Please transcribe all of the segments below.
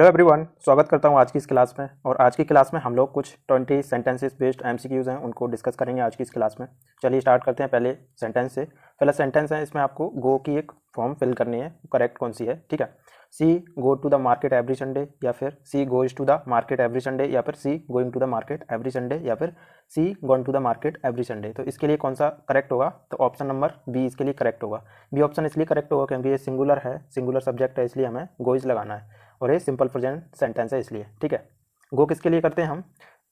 Hello everyone, स्वागत करता हूं आज की इस क्लास में। और आज की क्लास में हम लोग कुछ 20 सेंटेंसेस बेस्ड एमसीक्यूज हैं, उनको डिस्कस करेंगे आज की इस क्लास में। चलिए स्टार्ट करते हैं पहले सेंटेंस से। पहला सेंटेंस है, इसमें आपको गो की एक फॉर्म फिल करनी है, करेक्ट कौन सी है। ठीक है, she go to the market every Sunday, या फिर she goes to the market every Sunday, या फिर she going to the market every Sunday, या फिर she gone to the market every Sunday. तो इसके लिए कौन सा करेक्ट होगा? तो ऑप्शन नंबर बी इसके लिए करेक्ट होगा। बी ऑप्शन इसलिए करेक्ट होगा क्योंकि ये सिंगुलर है, सिंगुलर सब्जेक्ट है, इसलिए हमें गोइज लगाना है और ये सिंपल प्रेजेंट सेंटेंस है इसलिए। ठीक है, गो किसके लिए करते हैं हम?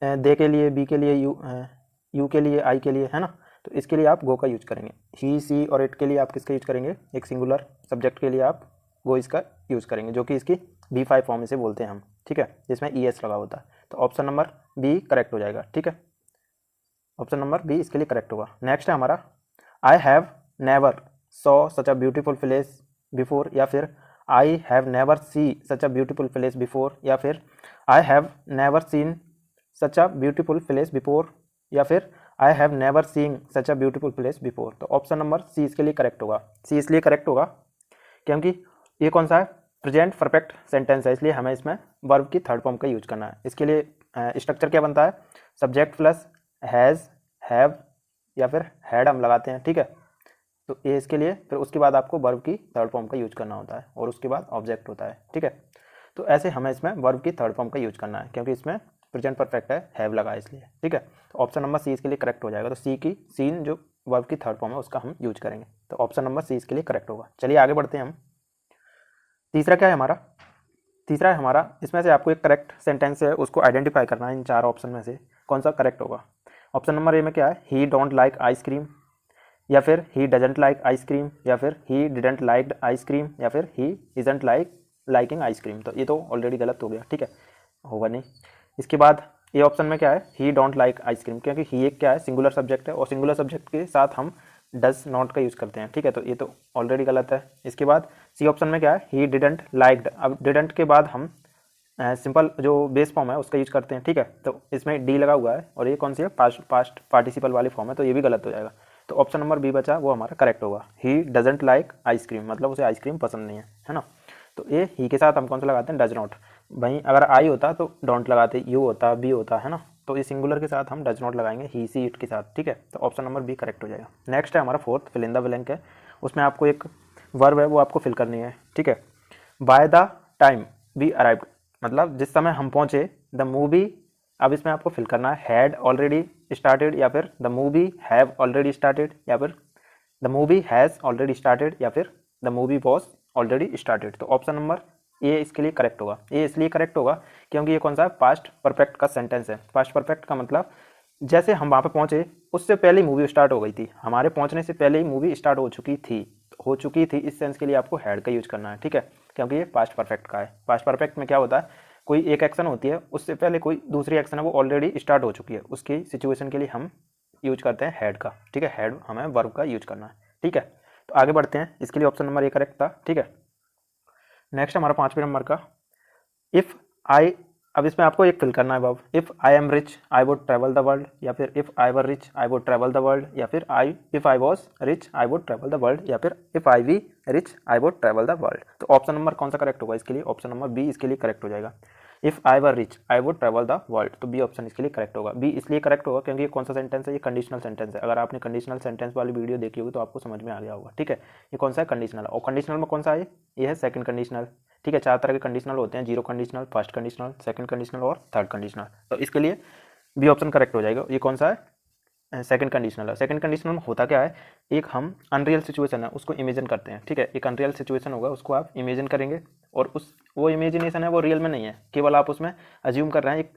दे के लिए, बी के लिए, यू के लिए, आई के लिए, है ना। तो इसके लिए आप गो का यूज करेंगे। ही, सी और इट के लिए आप किसका यूज करेंगे? एक सिंगुलर सब्जेक्ट के लिए आप गो इसका यूज करेंगे, जो कि इसकी B5 फॉर्म इसे बोलते हैं हम। ठीक है, जिसमें ES लगा होता है। तो ऑप्शन नंबर बी करेक्ट हो जाएगा। ठीक है, ऑप्शन नंबर बी इसके लिए करेक्ट होगा। नेक्स्ट है हमारा, I have never saw such a beautiful place before, या फिर I have never see such a beautiful place before, या फिर I have never seen such a beautiful place before, या फिर I have never seen such a beautiful place before. तो option number C इसके लिए correct होगा। सी इसलिए correct होगा क्योंकि ये कौन सा है? प्रेजेंट परफेक्ट सेंटेंस है, इसलिए हमें इसमें वर्ब की थर्ड फॉर्म का यूज करना है। इसके लिए स्ट्रक्चर क्या बनता है? सब्जेक्ट प्लस हैज़, हैव या फिर हैड हम लगाते हैं। ठीक है, तो ये इसके लिए, फिर उसके बाद आपको वर्ब की थर्ड फॉर्म का यूज करना होता है और उसके बाद ऑब्जेक्ट होता है। ठीक है, तो ऐसे हमें इसमें वर्ब की थर्ड फॉर्म का यूज करना है क्योंकि इसमें प्रेजेंट परफेक्ट है, हैव लगा है इसलिए। ठीक है, तो ऑप्शन नंबर सी इसके लिए करेक्ट हो जाएगा। तो सी की सीन जो वर्ब की थर्ड फॉर्म है उसका हम यूज करेंगे। तो ऑप्शन नंबर सी इसके लिए करेक्ट होगा। चलिए आगे बढ़ते हैं हम। तीसरा क्या है हमारा? तीसरा है हमारा, इसमें से आपको एक करेक्ट सेंटेंस है उसको आइडेंटिफाई करना है। इन चार ऑप्शन में से कौन सा करेक्ट होगा? ऑप्शन नंबर ए में क्या है? ही डोंट लाइक आइसक्रीम, या फिर ही डजंट लाइक आइसक्रीम, या फिर ही डिडंट लाइक आइसक्रीम, या फिर ही इजंट लाइकिंग आइसक्रीम। तो ये तो ऑलरेडी गलत हो गया। ठीक है, होगा नहीं। इसके बाद ये ऑप्शन में क्या है? ही डोंट लाइक आइसक्रीम, क्योंकि ही एक क्या है? सिंगुलर सब्जेक्ट है और सिंगुलर सब्जेक्ट के साथ हम डज नॉट का यूज़ करते हैं। ठीक है, तो ये तो ऑलरेडी गलत है। इसके बाद सी ऑप्शन में क्या है? He didn't liked. अब डिडंट के बाद हम सिंपल जो बेस फॉर्म है उसका यूज करते हैं। ठीक है, तो इसमें डी लगा हुआ है और ये कौन सी है? पास्ट पार्टिसिपल वाली फॉर्म है, तो ये भी गलत हो जाएगा। तो ऑप्शन नंबर बी बचा, वो हमारा करेक्ट होगा। ही डजंट लाइक आइसक्रीम, मतलब उसे आइसक्रीम पसंद नहीं है ना। तो ये ही के साथ हम कौन सा लगाते हैं? Does not. वहीं अगर आई होता तो डोंट लगाते, यू होता, बी होता, है ना। तो ये सिंगुलर के साथ हम डज नॉट लगाएंगे, ही, सी, इट के साथ। ठीक है, तो ऑप्शन नंबर बी करेक्ट हो जाएगा। नेक्स्ट है हमारा fourth, fill in the blank है। उसमें आपको एक वर्ब है वो आपको फिल करनी है। ठीक है, by the time we arrived, मतलब जिस समय हम पहुंचे। द मूवी, अब इसमें आपको फिल करना है हैड ऑलरेडी स्टार्टेड, या फिर the movie have already started, या फिर the movie has already started, या फिर the movie was already started. तो ऑप्शन नंबर ए इसके लिए करेक्ट होगा। ये इसलिए करेक्ट होगा क्योंकि ये कौन सा है? पास्ट परफेक्ट का सेंटेंस है। पास्ट परफेक्ट का मतलब जैसे हम वहाँ पे पहुँचे उससे पहले ही मूवी स्टार्ट हो गई थी, हमारे पहुँचने से पहले ही मूवी स्टार्ट हो चुकी थी इस सेंस के लिए आपको हैड का यूज करना है। ठीक है, क्योंकि ये पास्ट परफेक्ट का है। पास्ट परफेक्ट में क्या होता है? कोई एक एक्शन होती है, उससे पहले कोई दूसरी एक्शन है वो ऑलरेडी स्टार्ट हो चुकी है, उसकी सिचुएशन के लिए हम यूज करते हैं हैड का। ठीक है, हैड हमें वर्ब का यूज करना है। ठीक है, तो आगे बढ़ते हैं। इसके लिए ऑप्शन नंबर ए करेक्ट था। ठीक है, नेक्स्ट हमारा 5वें नंबर का, इफ़ आई, अब इसमें आपको एक फिल करना है verb. If I am rich I would travel the world, या फिर if I were rich I would travel the world, या फिर if I was rich I would travel the world, या फिर if I we rich I would travel the world. तो option number कौन सा correct होगा इसके लिए? ऑप्शन नंबर बी इसके लिए करेक्ट हो जाएगा। If I were rich I would travel the world, तो बी ऑप्शन इसके लिए करेक्ट होगा। बी इसलिए करेक्ट होगा क्योंकि ये कौन सा सेंटेंस है? ये कंडीशनल सेंटेंस है। अगर आपने कंडीशनल सेंटेंस वाली वीडियो देखी होगी तो आपको समझ में आ गया होगा। ठीक है, ये कौन सा है? कंडीशनल। और कंडीशनल में कौन सा है? ये है सेकंड कंडीशनल। ठीक है, 4 तरह के कंडीशनल होते हैं, zero conditional, first conditional, second conditional और थर्ड कंडीशनल। तो इसके लिए बी ऑप्शन करेक्ट हो जाएगा। ये कौन सा है? सेकंड कंडीशनल है। सेकंड कंडीशनल में होता क्या है? एक हम अनरियल सिचुएशन है उसको इमेजिन करते हैं। ठीक है, एक अनरियल सिचुएशन होगा उसको आप इमेजिन करेंगे और वो इमेजिनेशन है वो रियल में नहीं है, केवल आप उसमें अज्यूम कर रहे हैं। एक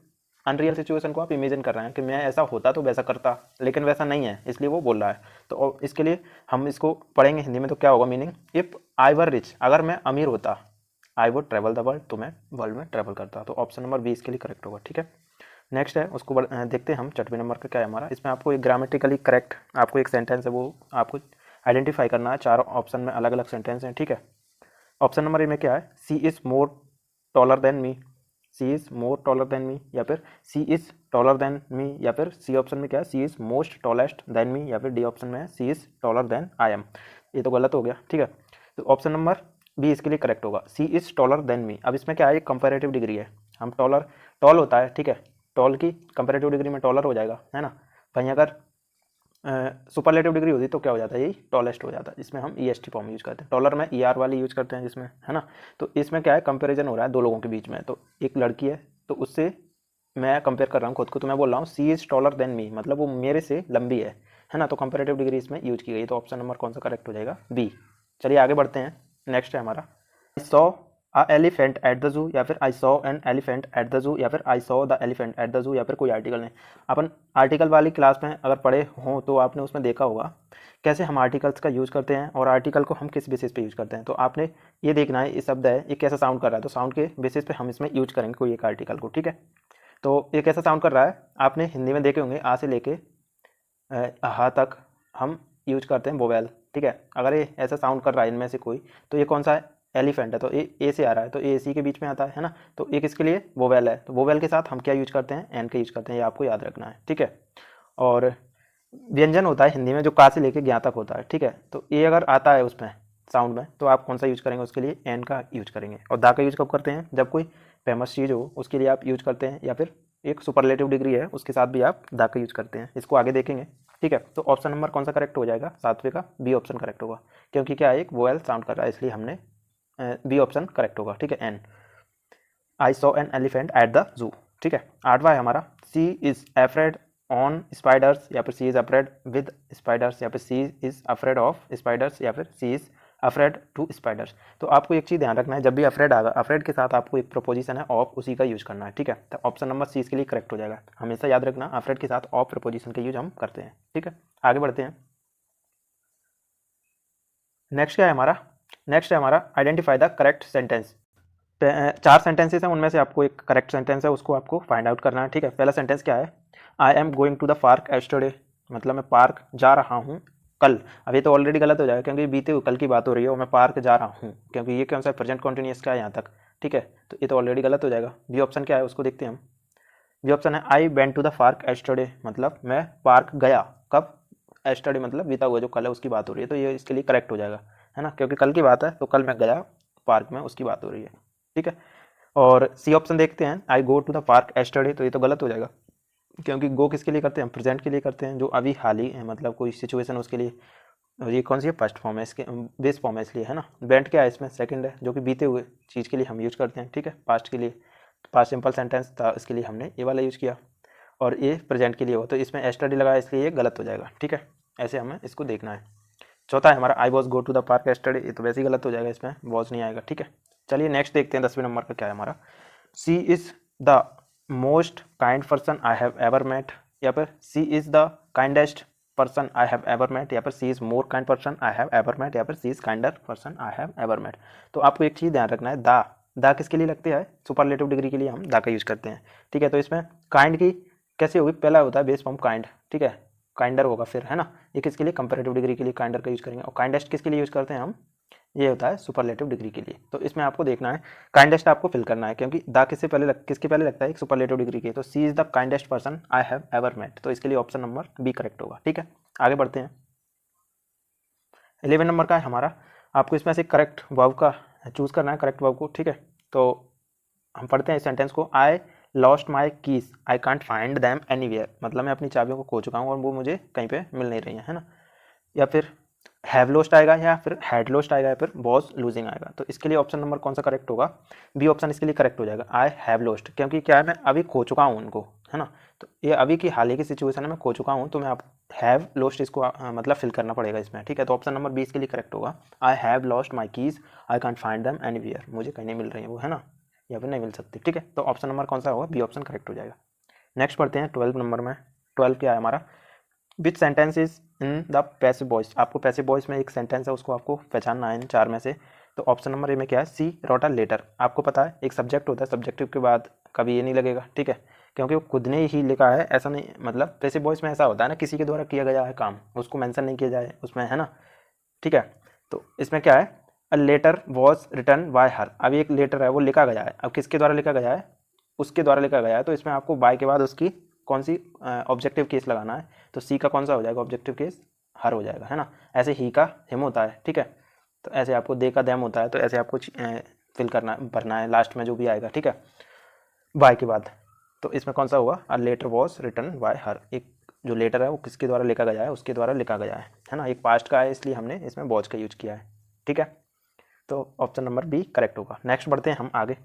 अनरियल सिचुएशन को आप इमेजिन कर रहे हैं कि मैं ऐसा होता तो वैसा करता, लेकिन वैसा नहीं है, इसलिए वो बोल रहा है। तो इसके लिए हम इसको पढ़ेंगे हिंदी में, तो क्या होगा meaning? If I were rich, अगर मैं अमीर होता, आई वुड ट्रैवल द वर्ल्ड, तो मैं वर्ल्ड में ट्रैवल करता। तो ऑप्शन नंबर बी इसके लिए करेक्ट होगा। ठीक है, नेक्स्ट है उसको देखते हैं हम। 6वें नंबर का क्या है हमारा? इसमें आपको एक ग्रामेटिकली करेक्ट आपको एक सेंटेंस है वो आपको आइडेंटिफाई करना है। 4 ऑप्शन में अलग अलग सेंटेंस हैं। ठीक है, ऑप्शन नंबर ए में क्या है? She is more taller than me, she is more taller than me, या फिर she is taller than me, या फिर सी ऑप्शन में क्या है? She is most tallest than me, या फिर डी ऑप्शन में है she is taller than I am. ये तो गलत हो गया। ठीक है, तो ऑप्शन नंबर बी इसके लिए करेक्ट होगा। सी इज़ टॉलर देन मी। अब इसमें क्या है, एक कंपेरेटिव डिग्री है, हम टॉल होता है, ठीक है, टॉल की कंपेरेटिव डिग्री में टॉलर हो जाएगा, है ना। वहीं अगर सुपरलेटिव डिग्री होती तो क्या हो जाता है, यही टॉलेस्ट हो जाता है। इसमें हम EST फॉर्म यूज करते हैं, टॉलर में ER वाली यूज करते हैं जिसमें, है ना। तो इसमें क्या है, कंपेरिजन हो रहा है दो लोगों के बीच में। तो एक लड़की है तो उससे मैं कंपेयर कर रहा हूँ खुद को, तो मैं बोल रहा हूँ सी इज़ टॉलर देन मी, मतलब वो मेरे से लंबी है ना। तो कंपेरेटिव डिग्री इसमें यूज की गई, तो ऑप्शन नंबर कौन सा करेक्ट हो जाएगा, बी। चलिए आगे बढ़ते हैं। नेक्स्ट है हमारा, I saw a elephant at the जू, या फिर आई saw an elephant at the जू, या फिर I saw the elephant at the जू, या फिर कोई आर्टिकल नहीं। अपन आर्टिकल वाली क्लास में अगर पढ़े हों तो आपने उसमें देखा होगा कैसे हम आर्टिकल्स का यूज़ करते हैं और आर्टिकल को हम किस बेसिस पे यूज़ करते हैं। तो आपने ये देखना है, ये शब्द है ये कैसा साउंड कर रहा है, तो साउंड के बेसिस पे हम इसमें यूज करेंगे कोई एक आर्टिकल को, ठीक है। तो ये कैसा साउंड कर रहा है, आपने हिंदी में देखे होंगे, आ से लेके हा तक हम यूज करते हैं वोवेल, ठीक है। अगर ये ऐसा साउंड कर रहा है इनमें से कोई, तो ये कौन सा है, एलिफेंट है, तो ए से आ रहा है, तो ए सी के बीच में आता है ना। तो एक इसके लिए वोवेल है, तो वोवेल के साथ हम क्या यूज करते हैं, एन का यूज करते हैं, ये आपको याद रखना है, ठीक है। और व्यंजन होता है हिंदी में जो का से लेके ज्ञा तक होता है, ठीक है। तो ए अगर आता है उसमें साउंड में, तो आप कौन सा यूज करेंगे, उसके लिए एन का यूज करेंगे। और दा का यूज कब करते हैं, जब कोई फेमस चीज़ हो उसके लिए आप यूज करते हैं, या फिर एक सुपरलेटिव डिग्री है उसके साथ भी आप दा का यूज करते हैं। इसको आगे देखेंगे, ठीक है। तो ऑप्शन नंबर कौन सा करेक्ट हो जाएगा, सातवें का बी ऑप्शन करेक्ट होगा, क्योंकि क्या है, एक वोवेल साउंड कर रहा है, इसलिए हमने बी ऑप्शन करेक्ट होगा, ठीक है, an. I saw an elephant at the zoo, ठीक है। आठवां है हमारा, she is afraid on spiders, या फिर she is afraid with spiders, या फिर she is afraid of spiders, या फिर she is afraid to spiders. तो आपको एक चीज़ ध्यान रखना है, जब भी अफ्रेड आएगा, अफ्रेड के साथ आपको एक प्रपोजिशन है ऑफ, उसी का यूज करना है, ठीक है। तो ऑप्शन नंबर सी इसके लिए करेक्ट हो जाएगा। हमेशा याद रखना, अफ्रेड के साथ ऑफ प्रपोजिशन का यूज हम करते हैं, ठीक है। आगे बढ़ते हैं। नेक्स्ट क्या है हमारा, नेक्स्ट है हमारा आइडेंटिफाई द करेक्ट सेंटेंस। चार सेंटेंसेस हैं, उनमें से आपको एक करेक्ट सेंटेंस है उसको आपको फाइंड आउट करना है, ठीक है। पहला सेंटेंस क्या है, I am going to the park yesterday, मतलब मैं पार्क जा रहा हूँ कल। अब ये तो ऑलरेडी गलत हो जाएगा, क्योंकि बीते हुए कल की बात हो रही है और मैं पार्क जा रहा हूँ, क्योंकि ये कौन सा प्रेजेंट कॉन्टिन्यूस का है यहाँ तक, ठीक है। तो ये तो ऑलरेडी गलत हो जाएगा। बी ऑप्शन क्या है उसको देखते हैं हम। बी ऑप्शन है I went to the park yesterday, मतलब मैं पार्क गया कब, एस्टरडे मतलब बीता हुआ जो कल है उसकी बात हो रही है, तो ये इसके लिए करेक्ट हो जाएगा, है ना, क्योंकि कल की बात है तो कल मैं गया पार्क में, उसकी बात हो रही है, ठीक है। और सी ऑप्शन देखते हैं, I go to the park yesterday, तो ये तो गलत हो जाएगा, क्योंकि गो किसके लिए करते हैं, हम प्रेजेंट के लिए करते हैं, जो अभी हाल ही है, मतलब कोई सिचुएशन उसके लिए। और ये कौन सी है, फर्स्ट फॉर्म है, इसके बेस फॉर्म है, इसलिए, है ना। वेंट क्या है इसमें, सेकंड है, जो कि बीते हुए चीज़ के लिए हम यूज करते हैं, ठीक है। पास्ट के लिए, पास्ट सिंपल सेंटेंस था, इसके लिए हमने ये वाला यूज़ किया। और ये प्रेजेंट के लिए हो, तो इसमें एस्टरडे लगा, इसलिए ये गलत हो जाएगा, ठीक है। ऐसे हमें इसको देखना है। चौथा है हमारा, I was go to the park yesterday, ये तो वैसे ही गलत हो जाएगा, इसमें वॉज नहीं आएगा, ठीक है। चलिए नेक्स्ट देखते हैं, 10वें नंबर का क्या है हमारा, she is the most kind person I have ever met, या फिर she is the kindest person I have ever met, या फिर she is more kind person I have ever met, या फिर she is kinder person I have ever met. तो आपको एक चीज़ ध्यान रखना है, दा किसके लिए लगते हैं, सुपरलेटिव डिग्री के लिए हम दा का यूज़ करते हैं, ठीक है। तो इसमें काइंड की कैसे होगी, पहला होता है बेस फॉर्म काइंड, ठीक है, काइंडर होगा फिर, है ना। ये किसके लिए, कंपेरेटिव डिग्री के लिए काइंडर का यूज़ करेंगे। और काइंडेस्ट किसके लिए यूज़ करते हैं हम, ये होता है सुपरलेटिव डिग्री के लिए। तो इसमें आपको देखना है, काइंडेस्ट आपको फिल करना है, क्योंकि दा किससे पहले किसके पहले लगता है, एक सुपरलेटिव डिग्री के। तो she is the kindest person I have ever met, तो इसके लिए ऑप्शन नंबर बी करेक्ट होगा, ठीक है। आगे बढ़ते हैं। 11 नंबर का है हमारा, आपको इसमें से करेक्ट वर्ब का चूज़ करना है, करेक्ट वर्ब को, ठीक है। तो हम पढ़ते हैं इस सेंटेंस को, I lost my keys I can't find them anywhere, मतलब मैं अपनी चाबियों को खो चुका हूँ और वो मुझे कहीं पे मिल नहीं रही है ना। या फिर हैव लॉस्ट आएगा, या फिर हैड लॉस्ट आएगा, या फिर वॉज लूजिंग आएगा। तो इसके लिए ऑप्शन नंबर कौन सा करेक्ट होगा, बी ऑप्शन इसके लिए करेक्ट हो जाएगा, आई हैव लॉस्ट, क्योंकि क्या है, मैं अभी खो चुका हूँ उनको, है ना। तो ये अभी की हाल ही की सिचुएशन है, मैं खो चुका हूँ, तो मैं आप हैव लॉस्ट इसको मतलब फिल करना पड़ेगा इसमें, ठीक है। तो ऑप्शन नंबर बी इसके लिए करेक्ट होगा, I have lost my keys I can't find them anywhere, मुझे कहीं नहीं मिल रही है वो, है ना, या फिर नहीं मिल सकती, ठीक है। तो ऑप्शन नंबर कौन सा होगा, बी ऑप्शन करेक्ट हो जाएगा। नेक्स्ट पढ़ते हैं 12 नंबर में। 12 क्या है हमारा, विच sentence is in the passive voice, आपको पैसिव वॉइस में एक सेंटेंस है उसको आपको पहचानना है इन चार में से। तो ऑप्शन नंबर ए में क्या है, सी रोट अ लेटर। आपको पता है एक सब्जेक्ट होता है, सब्जेक्टिव के बाद कभी ये नहीं लगेगा, ठीक है, क्योंकि वो खुद ने ही लिखा है, ऐसा नहीं, मतलब पैसिव वॉइस में ऐसा होता है ना, किसी के द्वारा किया गया है काम, उसको मेंशन नहीं किया जाए उसमें, है ना, ठीक है। तो इसमें क्या है, a letter was return by her, अभी एक लेटर है वो लिखा गया है, अब किसके द्वारा लिखा गया है, उसके द्वारा लिखा गया है। तो इसमें आपको बाय के बाद उसकी कौन सी ऑब्जेक्टिव केस लगाना है, तो सी का कौन सा हो जाएगा ऑब्जेक्टिव केस, हर हो जाएगा, है ना। ऐसे ही का हिम होता है, ठीक है। तो ऐसे आपको दे का दैम होता है, तो ऐसे आपको फिल करना भरना है लास्ट में जो भी आएगा, ठीक है, बाय के बाद। तो इसमें कौन सा होगा, a letter was written by her, एक जो लेटर है वो किसके द्वारा लिखा गया है, उसके द्वारा लिखा गया है ना। एक पास्ट का है इसलिए हमने इसमें वॉज का यूज किया है, ठीक है। तो ऑप्शन नंबर बी करेक्ट होगा। नेक्स्ट बढ़ते हैं हम आगे।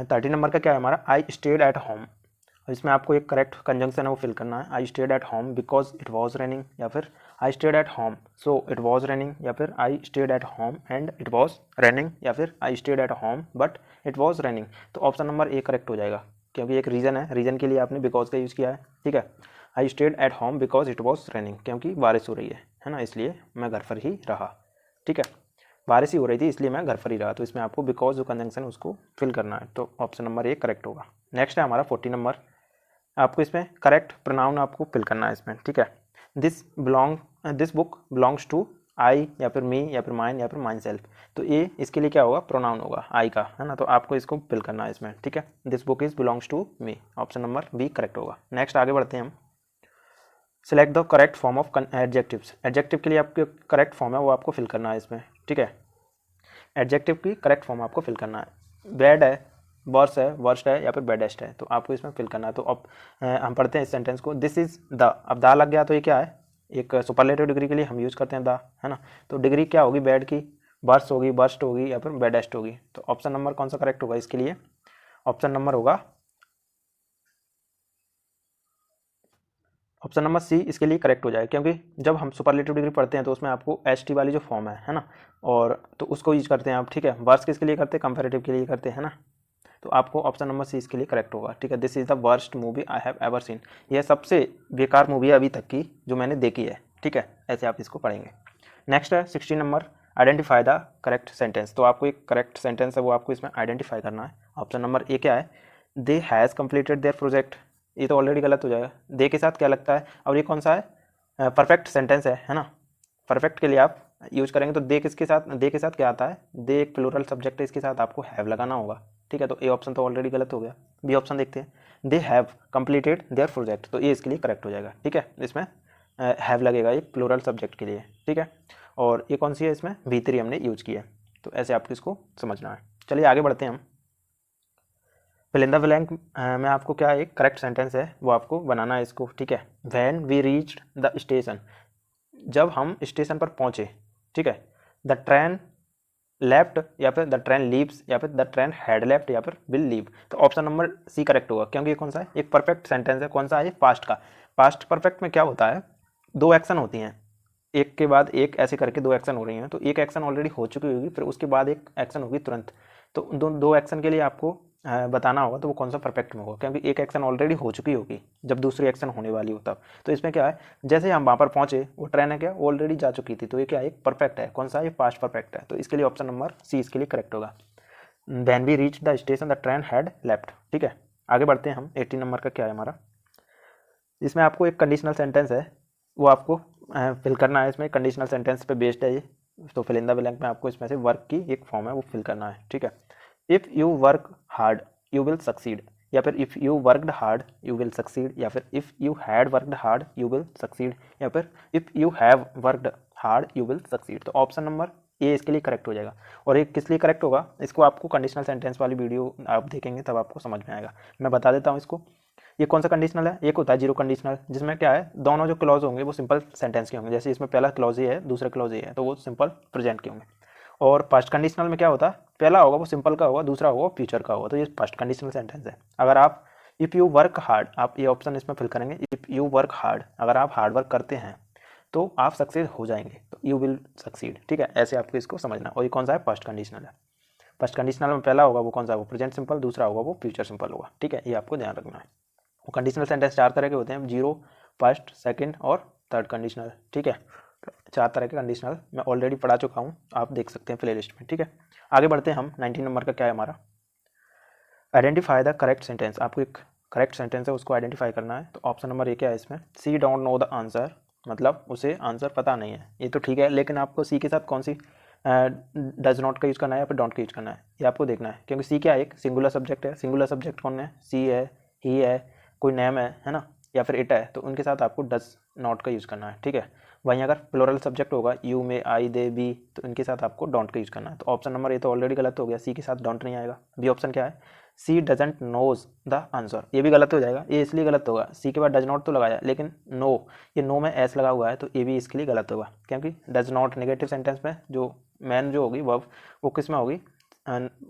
30 नंबर का क्या है हमारा, आई स्टेड एट होम। इसमें आपको एक करेक्ट कंजंक्शन है वो फिल करना है। I stayed at home because it was raining, या फिर I stayed at home so it was raining, या फिर I stayed at home and it was raining, या फिर I stayed at home but it was raining. तो option number A correct हो जाएगा, क्योंकि एक रीज़न है, रीज़न के लिए आपने बिकॉज का यूज़ किया है, ठीक है। I stayed at home because it was raining, क्योंकि बारिश हो रही है ना, इसलिए मैं घर पर ही रहा, ठीक है। बारिश ही हो रही थी इसलिए मैं घर पर ही रहा। तो इसमें आपको बिकॉज जो कंजंक्शन उसको फिल करना है, तो ऑप्शन नंबर ए करेक्ट होगा। नेक्स्ट है हमारा 40 नंबर। आपको इसमें करेक्ट प्रोनाउन आपको फिल करना है इसमें, ठीक है। दिस बुक बिलोंग्स टू आई, या फिर मी, या फिर माइन, या फिर माइन सेल्फ। तो ये इसके लिए क्या होगा, प्रोनाउन होगा आई का, है ना। तो आपको इसको फिल करना है इसमें, ठीक है। This book is belongs to me, option number B correct होगा। नेक्स्ट आगे बढ़ते हैं हम। Select the correct form of adjectives. Adjective के लिए आपके करेक्ट फॉर्म है वो आपको फिल करना है इसमें, ठीक है। एडजेक्टिव की करेक्ट फॉर्म आपको फिल करना है। बैड है, वर्स है, वर्स्ट है, या फिर बेडेस्ट है, तो आपको इसमें फिल करना है। तो अब हम पढ़ते हैं इस सेंटेंस को। दिस इज द, अब द लग गया तो ये क्या है, एक सुपरलेटिव डिग्री के लिए हम यूज़ करते हैं द, है ना। तो डिग्री क्या होगी, बैड की, वर्स होगी, वर्स्ट होगी, या फिर बेडेस्ट होगी। तो ऑप्शन नंबर कौन सा करेक्ट होगा इसके लिए, ऑप्शन नंबर होगा ऑप्शन नंबर सी इसके लिए करेक्ट हो जाएगा, क्योंकि जब हम सुपरलेटिव डिग्री पढ़ते हैं तो उसमें आपको एस टी वाली जो फॉर्म है ना, और तो उसको यूज करते हैं आप, ठीक है। वर्स्ट किसके लिए करते हैं, कंपैरेटिव के लिए करते हैं ना। तो आपको ऑप्शन नंबर सी इसके लिए करेक्ट होगा, ठीक है। This is the worst movie I have ever seen, यह सबसे बेकार मूवी है अभी तक की जो मैंने देखी है, ठीक है। ऐसे आप इसको पढ़ेंगे। नेक्स्ट है 16 number, identify the correct sentence. तो आपको एक करेक्ट सेंटेंस है वो आपको इसमें आइडेंटिफाई करना है। ऑप्शन नंबर ए क्या है, they has completed there project. ये तो ऑलरेडी गलत हो जाएगा, दे के साथ क्या लगता है, और ये कौन सा है, परफेक्ट सेंटेंस है ना। परफेक्ट के लिए आप यूज करेंगे तो दे किसके साथ, दे के साथ क्या आता है, दे एक प्लूरल सब्जेक्ट है, इसके साथ आपको हैव लगाना होगा, ठीक है। तो ए ऑप्शन तो ऑलरेडी गलत हो गया। बी ऑप्शन देखते हैं, they have completed there project, तो ये इसके लिए करेक्ट हो जाएगा, ठीक है। इसमें हैव लगेगा एक प्लूरल सब्जेक्ट के लिए, ठीक है। और ये कौन सी है, इसमें V3 हमने यूज किया है। तो ऐसे आपको इसको समझना है। चलिए आगे बढ़ते हैं हम। फिल इन द ब्लैंक में आपको क्या एक करेक्ट सेंटेंस है वो आपको बनाना है इसको, ठीक है। When we reached the station, जब हम स्टेशन पर पहुंचे, ठीक है। द ट्रेन लेफ्ट, या फिर द ट्रेन लीव्स, या फिर द ट्रेन हैड लेफ्ट, या फिर विल लीव। तो ऑप्शन नंबर सी करेक्ट होगा, क्योंकि ये कौन सा है, एक परफेक्ट सेंटेंस है। कौन सा है ये, पास्ट का। पास्ट परफेक्ट में क्या होता है, दो एक्शन होती हैं, एक के बाद एक ऐसे करके दो एक्शन हो रही हैं। तो एक एक्शन ऑलरेडी हो चुकी होगी, फिर उसके बाद एक एक्शन होगी तुरंत। तो दो दो एक्शन के लिए आपको बताना होगा तो वो कौन सा परफेक्ट में होगा, क्योंकि एक एक्शन ऑलरेडी हो चुकी होगी जब दूसरी एक्शन होने वाली हो तब। तो इसमें क्या है, जैसे हम वहाँ पर पहुँचे वो ट्रेन है क्या ऑलरेडी जा चुकी थी, तो ये क्या एक परफेक्ट है। कौन सा, ये पास्ट परफेक्ट है। तो इसके लिए ऑप्शन नंबर सी इसके लिए करेक्ट होगा। When we reach the station the train had left, ठीक है। आगे बढ़ते हैं हम। 18 नंबर का क्या है हमारा, इसमें आपको एक कंडीशनल सेंटेंस है वो आपको फिल करना है। इसमें कंडीशनल सेंटेंस पे बेस्ड है ये। तो फिल इन द ब्लैंक में आपको इसमें से वर्क की एक फॉर्म है वो फिल करना है, ठीक है। If you work hard you will succeed, या फिर if you worked hard you will succeed, या फिर if you had worked hard you will succeed, या फिर if you have worked hard you will succeed. तो ऑप्शन नंबर ये इसके लिए करेक्ट हो जाएगा। और ये किस लिए करेक्ट होगा, इसको आपको कंडीशनल सेंटेंस वाली वीडियो आप देखेंगे तब आपको समझ में आएगा। मैं बता देता हूँ इसको। ये कौन सा कंडीशनल है, एक होता है जीरो कंडीशनल, जिसमें क्या है दोनों जो क्लॉज होंगे वो सिंपल सेंटेंस के होंगे। जैसे इसमें पहला क्लॉज ये है, दूसरा क्लॉज ये है, तो वो सिंपल प्रेजेंट के होंगे। और फर्स्ट कंडीशनल में क्या होता है, पहला होगा वो सिंपल का होगा, दूसरा होगा फ्यूचर का होगा। तो ये फर्स्ट कंडीशनल सेंटेंस है। अगर आप इफ़ यू वर्क हार्ड, आप ये ऑप्शन इसमें फिल करेंगे, इफ़ यू वर्क हार्ड, अगर आप हार्ड वर्क करते हैं तो आप सक्सेस हो जाएंगे, तो यू विल सक्सीड, ठीक है। ऐसे आपको इसको समझना। और ये कौन सा है, फर्स्ट कंडीशनल है। फर्स्ट कंडीशनल में पहला होगा वो कौन सा, वो प्रेजेंट सिंपल, दूसरा होगा वो फ्यूचर सिंपल होगा, ठीक है। ये आपको ध्यान रखना है। वो कंडीशनल सेंटेंस चार तरह के होते हैं, जीरो, फर्स्ट, सेकंड और थर्ड कंडीशनल, ठीक है। चार तरह के कंडीशनल मैं ऑलरेडी पढ़ा चुका हूँ, आप देख सकते हैं प्लेलिस्ट में, ठीक है। आगे बढ़ते हैं हम। 19 नंबर का क्या है हमारा, आइडेंटिफाई द करेक्ट सेंटेंस। आपको एक करेक्ट सेंटेंस है उसको आइडेंटिफाई करना है। तो ऑप्शन नंबर ए क्या है इसमें, सी डोंट नो द आंसर, मतलब उसे आंसर पता नहीं है। ये तो ठीक है, लेकिन आपको सी के साथ कौन सी डज नॉट का यूज़ करना है या फिर डोंट का यूज़ करना है, ये आपको देखना है। क्योंकि सी क्या है, एक सिंगुलर सब्जेक्ट है। सिंगुलर सब्जेक्ट कौन है, सी है, ही है, कोई नेम है ना। या फिर इट है तो उनके साथ आपको डज नॉट का यूज़ करना है, ठीक है। वहीं अगर प्लूरल सब्जेक्ट होगा यू में आई दे बी तो इनके साथ आपको डोंट का यूज़ करना है। तो ऑप्शन नंबर ए तो ऑलरेडी गलत हो गया, सी के साथ डोंट नहीं आएगा। बी ऑप्शन क्या है, सी डजेंट नोज द आंसर, ये भी गलत हो जाएगा। ये इसलिए गलत होगा, सी के बाद डज नॉट तो लगाया लेकिन नो, ये नो में एस लगा हुआ है तो ये भी इसके लिए गलत होगा, क्योंकि डज नॉट नेगेटिव सेंटेंस में जो मैन जो होगी वर्ब वो किस में होगी,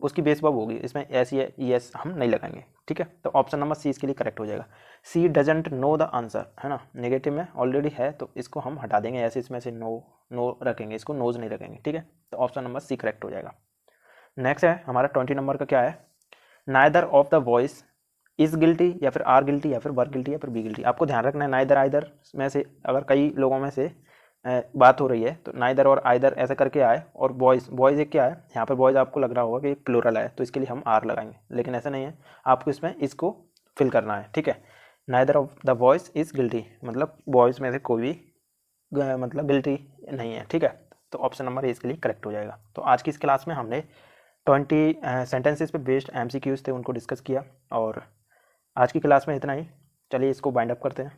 उसकी बेस वर्ब होगी, इसमें एस या एस हम नहीं लगाएंगे, ठीक है। तो ऑप्शन नंबर सी इसके लिए करेक्ट हो जाएगा। सी डजेंट नो द आंसर है ना, नेगेटिव में ऑलरेडी है तो इसको हम हटा देंगे, ऐसे इसमें से नो नो रखेंगे, इसको नोज नहीं रखेंगे, ठीक है। तो ऑप्शन नंबर सी करेक्ट हो जाएगा। नेक्स्ट है हमारा 20 नंबर का क्या है, neither of the voice is guilty या फिर आर गिल्टी या फिर वर गिल्टी या फिर बी गिल्टी। आपको ध्यान रखना है नाइदर आइदर में से अगर कई लोगों में से बात हो रही है तो नाइदर और आइदर ऐसा करके आए, और बॉयज़ बॉयज़ एक क्या है, यहाँ पर बॉयज़ आपको लग रहा होगा कि एक प्लूरल है तो इसके लिए हम आर लगाएंगे, लेकिन ऐसा नहीं है, आपको इसमें इसको फिल करना है, ठीक है। Neither of the voice is guilty मतलब बॉयज़ में से कोई भी मतलब गिल्टी नहीं है, ठीक है। तो ऑप्शन नंबर ए इसके लिए करेक्ट हो जाएगा। तो आज की इस क्लास में हमने 20 सेंटेंसेस पे बेस्ड MCQs थे उनको डिस्कस किया, और आज की क्लास में इतना ही। चलिए इसको बाइंड अप करते हैं।